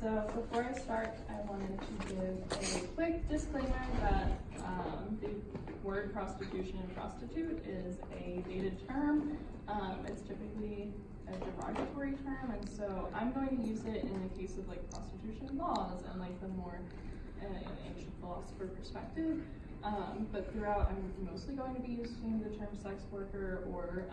So before I start, I wanted to give a quick disclaimer that the word prostitution and prostitute is a dated term. It's typically a derogatory term, and so I'm going to use it in the case of like prostitution laws and like the more ancient philosopher perspective. But throughout, I'm mostly going to be using the term sex worker or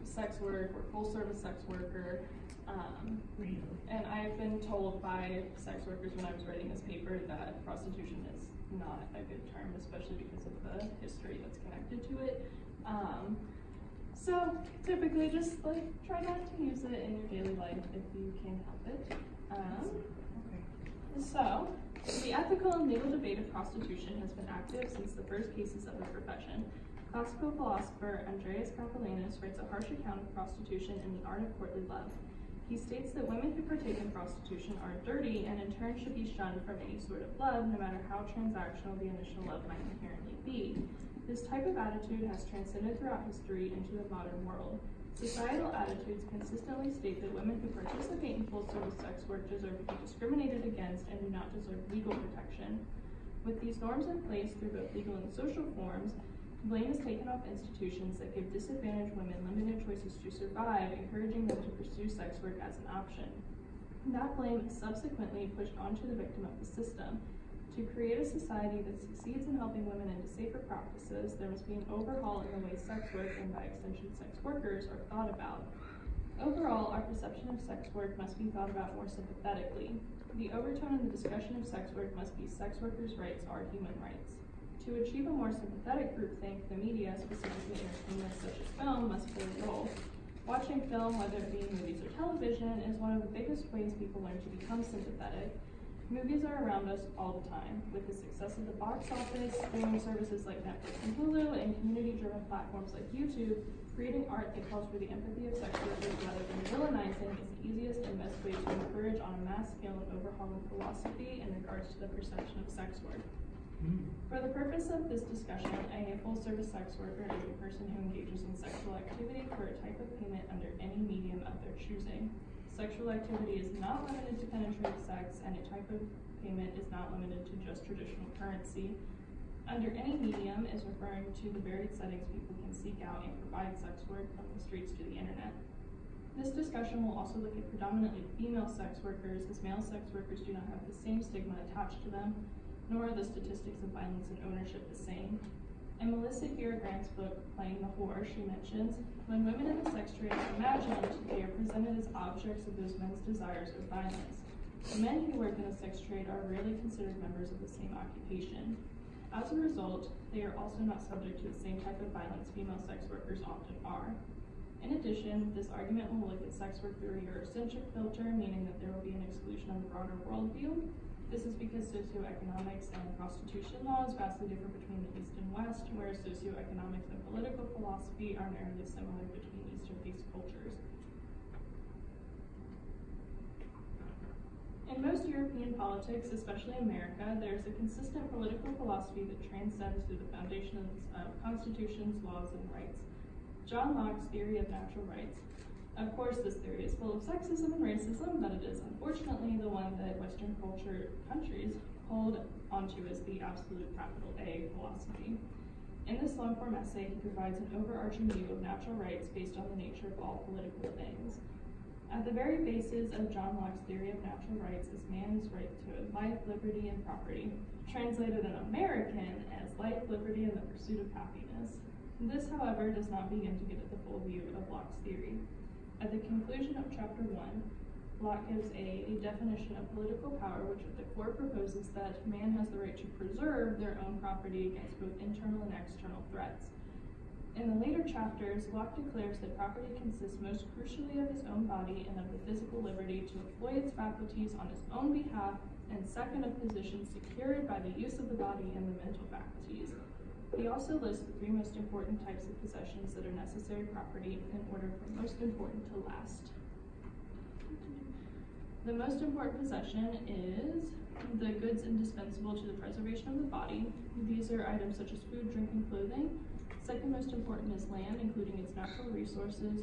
sex work or full service sex worker. And I've been told by sex workers when I was writing this paper that prostitution is not a good term, especially because of the history that's connected to it. So typically just like try not to use it in your daily life if you can help it. So the ethical and legal debate of prostitution has been active since the first cases of the profession. Classical philosopher Andreas Capellanus writes a harsh account of prostitution in The Art of Courtly Love. He states that women who partake in prostitution are dirty and in turn should be shunned from any sort of love, no matter how transactional the initial love might inherently be. This type of attitude has transcended throughout history into the modern world. Societal attitudes consistently state that women who participate in full-service sex work deserve to be discriminated against and do not deserve legal protection. With these norms in place through both legal and social forms, blame is taken off institutions that give disadvantaged women limited choices to survive, encouraging them to pursue sex work as an option. That blame is subsequently pushed onto the victim of the system. To create a society that succeeds in helping women into safer practices, there must be an overhaul in the way sex work, and by extension sex workers, are thought about. Overall, our perception of sex work must be thought about more sympathetically. The overtone in the discussion of sex work must be sex workers' rights are human rights. To achieve a more sympathetic groupthink, the media, specifically entertainment such as film, must play a role. Watching film, whether it be movies or television, is one of the biggest ways people learn to become sympathetic. Movies are around us all the time. With the success of the box office, streaming services like Netflix and Hulu, and community-driven platforms like YouTube, creating art that calls for the empathy of sex workers rather than villainizing is the easiest and best way to encourage on a mass scale an overhauling philosophy in regards to the perception of sex work. For the purpose of this discussion, a full-service sex worker is a person who engages in sexual activity for a type of payment under any medium of their choosing. Sexual activity is not limited to penetrative sex, and a type of payment is not limited to just traditional currency. Under any medium is referring to the varied settings people can seek out and provide sex work, from the streets to the internet. This discussion will also look at predominantly female sex workers, as male sex workers do not have the same stigma attached to them, nor are the statistics of violence and ownership the same. In Melissa Grant's book, Playing the Whore, she mentions, when women in the sex trade are imagined, they are presented as objects of those men's desires or violence. The men who work in the sex trade are rarely considered members of the same occupation. As a result, they are also not subject to the same type of violence female sex workers often are. In addition, this argument will look at sex work through a Eurocentric filter, meaning that there will be an exclusion of the broader worldview. This is because socioeconomics and prostitution laws vastly differ between the East and West, whereas socioeconomics and political philosophy are narrowly similar between Eastern-based cultures. In most European politics, especially America, there is a consistent political philosophy that transcends through the foundations of constitutions, laws, and rights. John Locke's theory of natural rights. Of course, this theory is full of sexism and racism, but it is unfortunately the one that Western culture countries hold onto as the absolute capital A philosophy. In this long-form essay, he provides an overarching view of natural rights based on the nature of all political things. At the very basis of John Locke's theory of natural rights is man's right to life, liberty, and property, translated in American as life, liberty, and the pursuit of happiness. This, however, does not begin to give it the full view of Locke's theory. At the conclusion of Chapter 1, Locke gives a definition of political power, which at the core proposes that man has the right to preserve their own property against both internal and external threats. In the later chapters, Locke declares that property consists most crucially of his own body and of the physical liberty to employ its faculties on his own behalf, and second, of positions secured by the use of the body and the mental faculties. He also lists the three most important types of possessions that are necessary property in order from most important to last. The most important possession is the goods indispensable to the preservation of the body. These are items such as food, drink, and clothing. Second most important is land, including its natural resources.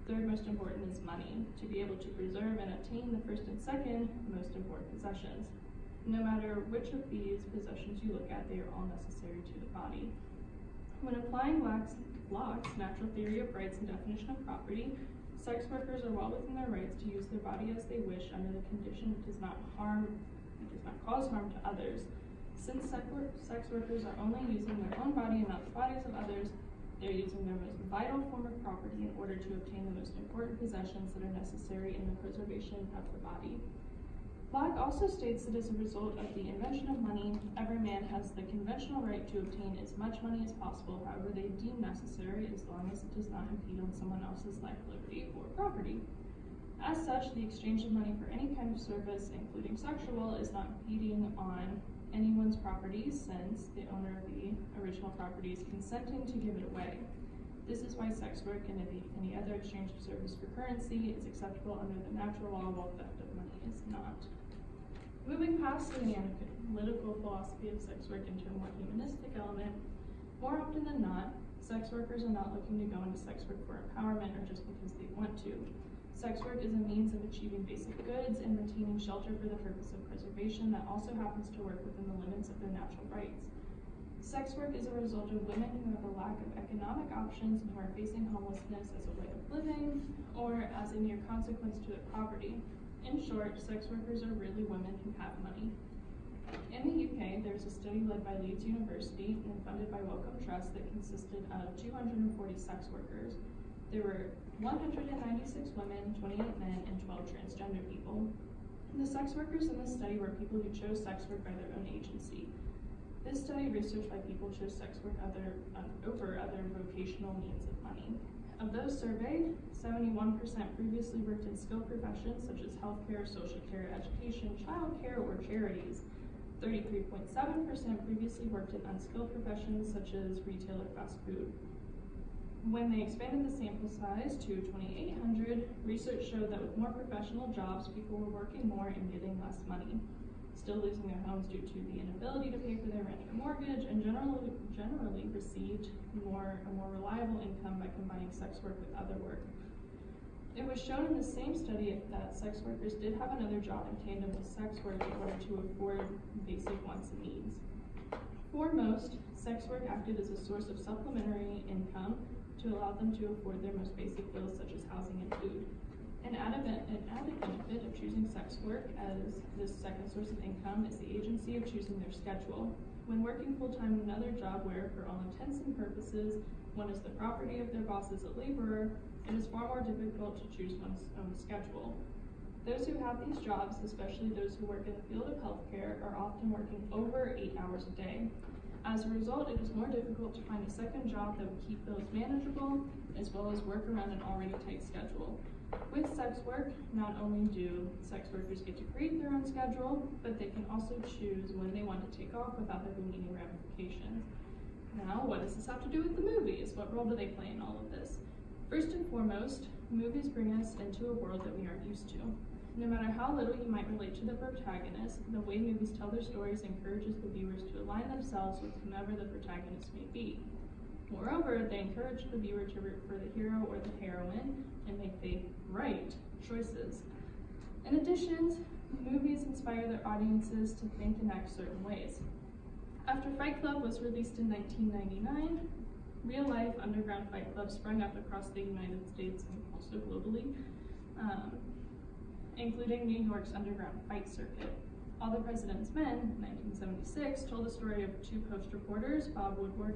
Third most important is money, to be able to preserve and obtain the first and second most important possessions. No matter which of these possessions you look at, they are all necessary to the body. When applying Locke's natural theory of rights and definition of property, sex workers are well within their rights to use their body as they wish under the condition it does not cause harm to others. Since sex workers are only using their own body and not the bodies of others, they are using their most vital form of property in order to obtain the most important possessions that are necessary in the preservation of the body. Locke also states that as a result of the invention of money, every man has the conventional right to obtain as much money as possible, however they deem necessary, as long as it does not impede on someone else's life, liberty, or property. As such, the exchange of money for any kind of service, including sexual, is not impeding on anyone's property, since the owner of the original property is consenting to give it away. This is why sex work and any other exchange of service for currency is acceptable under the natural law, while theft of money is not. Moving past the analytical philosophy of sex work into a more humanistic element, more often than not, sex workers are not looking to go into sex work for empowerment or just because they want to. Sex work is a means of achieving basic goods and retaining shelter for the purpose of preservation that also happens to work within the limits of their natural rights. Sex work is a result of women who have a lack of economic options and who are facing homelessness as a way of living or as a mere consequence to their poverty. In short, sex workers are really women who have money. In the UK, there was a study led by Leeds University and funded by Wellcome Trust that consisted of 240 sex workers. There were 196 women, 28 men, and 12 transgender people. The sex workers in this study were people who chose sex work by their own agency. This study researched why people chose sex work over other vocational means of money. Of those surveyed, 71% previously worked in skilled professions such as healthcare, social care, education, childcare, or charities. 33.7% previously worked in unskilled professions such as retail or fast food. When they expanded the sample size to 2,800, research showed that with more professional jobs, people were working more and getting less money, still losing their homes due to the inability to pay for their rent or mortgage, and generally received a more reliable income by combining sex work with other work. It was shown in the same study that sex workers did have another job in tandem with sex work in order to afford basic wants and needs. For most, sex work acted as a source of supplementary income to allow them to afford their most basic bills such as housing and food. An added benefit of choosing sex work as this second source of income is the agency of choosing their schedule. When working full-time in another job where, for all intents and purposes, one is the property of their boss as a laborer, it is far more difficult to choose one's own schedule. Those who have these jobs, especially those who work in the field of healthcare, are often working over 8 hours a day. As a result, it is more difficult to find a second job that would keep those manageable, as well as work around an already tight schedule. With sex work, not only do sex workers get to create their own schedule, but they can also choose when they want to take off without there being any ramifications. Now, what does this have to do with the movies? What role do they play in all of this? First and foremost, movies bring us into a world that we aren't used to. No matter how little you might relate to the protagonist, the way movies tell their stories encourages the viewers to align themselves with whomever the protagonist may be. Moreover, they encourage the viewer to root for the hero or the heroine and make the right choices. In addition, movies inspire their audiences to think and act certain ways. After Fight Club was released in 1999, real-life underground fight clubs sprung up across the United States and also globally, including New York's underground fight circuit. All the President's Men, 1976, told the story of two Post reporters, Bob Woodward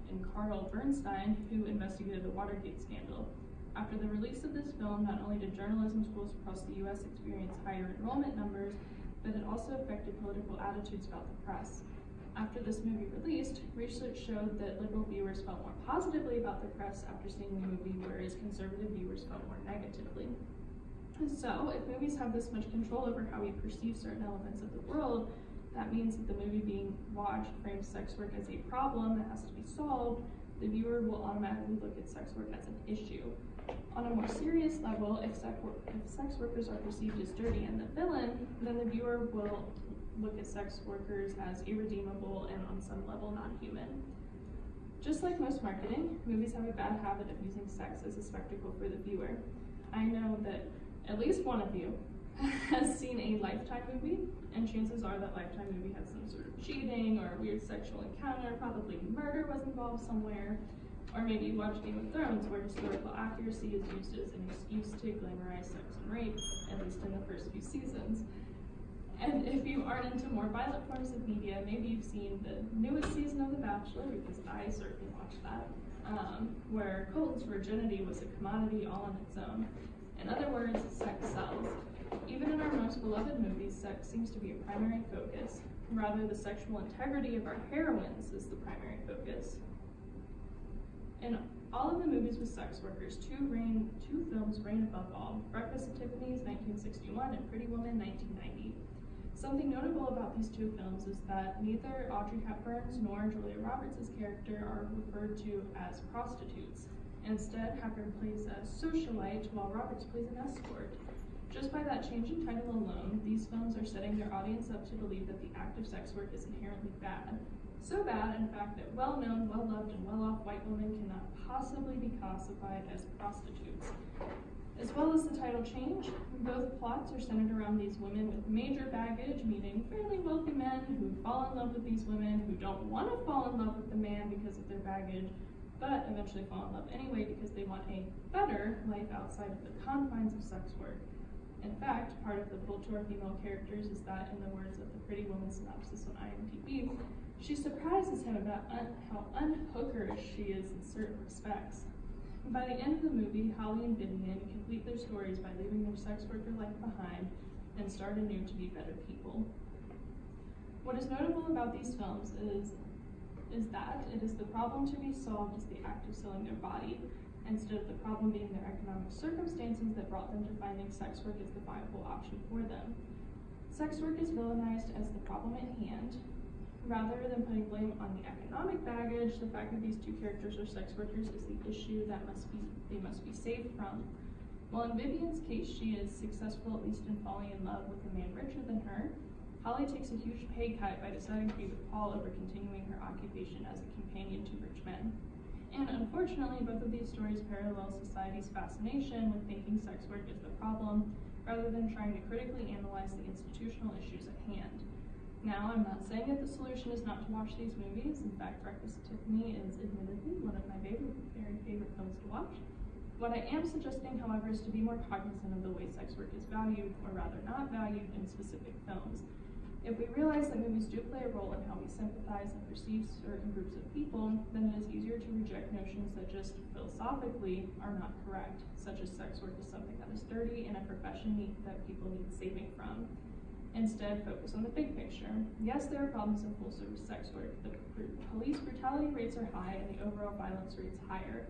and Carl Bernstein, who investigated the Watergate scandal. After the release of this film, not only did journalism schools across the U.S. experience higher enrollment numbers, but it also affected political attitudes about the press. After this movie released, research showed that liberal viewers felt more positively about the press after seeing the movie, whereas conservative viewers felt more negatively. So, if movies have this much control over how we perceive certain elements of the world, that means that the movie being watched frames sex work as a problem that has to be solved, the viewer will automatically look at sex work as an issue. On a more serious level, if sex workers are perceived as dirty and the villain, then the viewer will look at sex workers as irredeemable and on some level non-human. Just like most marketing, movies have a bad habit of using sex as a spectacle for the viewer. I know that at least one of you has seen a Lifetime movie, and chances are that Lifetime movie had some sort of cheating or a weird sexual encounter, probably murder was involved somewhere, or maybe you watched Game of Thrones, where historical accuracy is used as an excuse to glamorize sex and rape, at least in the first few seasons. And if you aren't into more violent forms of media, maybe you've seen the newest season of The Bachelor, because I certainly watched that, where Colton's virginity was a commodity all on its own. In other words, sex sells. Even in our most beloved movies, sex seems to be a primary focus. Rather, the sexual integrity of our heroines is the primary focus. In all of the movies with sex workers, two films reign above all: Breakfast at Tiffany's, 1961, and Pretty Woman, 1990. Something notable about these two films is that neither Audrey Hepburn's nor Julia Roberts' character are referred to as prostitutes. Instead, Hepburn plays a socialite while Roberts plays an escort. Just by that change in title alone, these films are setting their audience up to believe that the act of sex work is inherently bad. So bad, in fact, that well-known, well-loved, and well-off white women cannot possibly be classified as prostitutes. As well as the title change, both plots are centered around these women with major baggage, meaning fairly wealthy men who fall in love with these women, who don't want to fall in love with the man because of their baggage, but eventually fall in love anyway because they want a better life outside of the confines of sex work. In fact, part of the pull to our female characters is that, in the words of the Pretty Woman synopsis on IMDb, she surprises him about how unhookerish she is in certain respects. By the end of the movie, Holly and Vivian complete their stories by leaving their sex worker life behind and start anew to be better people. What is notable about these films is that it is the problem to be solved is the act of selling their body, instead of the problem being their economic circumstances that brought them to finding sex work as the viable option for them. Sex work is villainized as the problem at hand. Rather than putting blame on the economic baggage, the fact that these two characters are sex workers is the issue that they must be saved from. While in Vivian's case, she is successful at least in falling in love with a man richer than her, Holly takes a huge pay cut by deciding to be with Paul over continuing her occupation as a companion to rich men. And unfortunately, both of these stories parallel society's fascination with thinking sex work is the problem, rather than trying to critically analyze the institutional issues at hand. Now, I'm not saying that the solution is not to watch these movies. In fact, Breakfast at Tiffany is admittedly one of my very favorite films to watch. What I am suggesting, however, is to be more cognizant of the way sex work is valued, or rather not valued, in specific films. If we realize that movies do play a role in how we sympathize and perceive certain groups of people, then it is easier to reject notions that just philosophically are not correct, such as sex work is something that is dirty and a profession that people need saving from. Instead, focus on the big picture. Yes, there are problems in full-service sex work. The police brutality rates are high and the overall violence rates higher.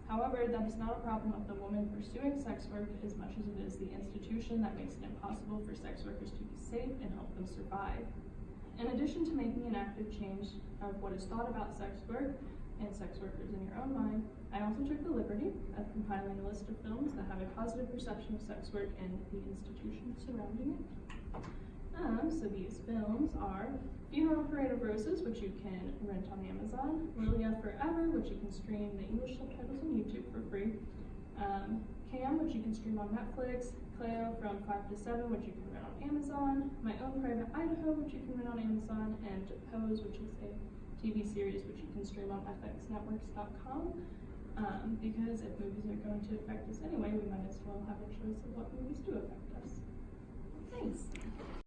However, that is not a problem of the woman pursuing sex work as much as it is the institution that makes it impossible for sex workers to be safe and help them survive. In addition to making an active change of what is thought about sex work and sex workers in your own mind, I also took the liberty of compiling a list of films that have a positive perception of sex work and the institution surrounding it. So these films are Funeral Parade of Roses, which you can rent on Amazon, Lilia Forever, which you can stream the English subtitles on YouTube for free, Cam, which you can stream on Netflix, Cleo from 5 to 7, which you can rent on Amazon, My Own Private Idaho, which you can rent on Amazon, and Pose, which is a TV series which you can stream on fxnetworks.com. Because if movies are going to affect us anyway, we might as well have a choice of what movies do affect us. Thanks.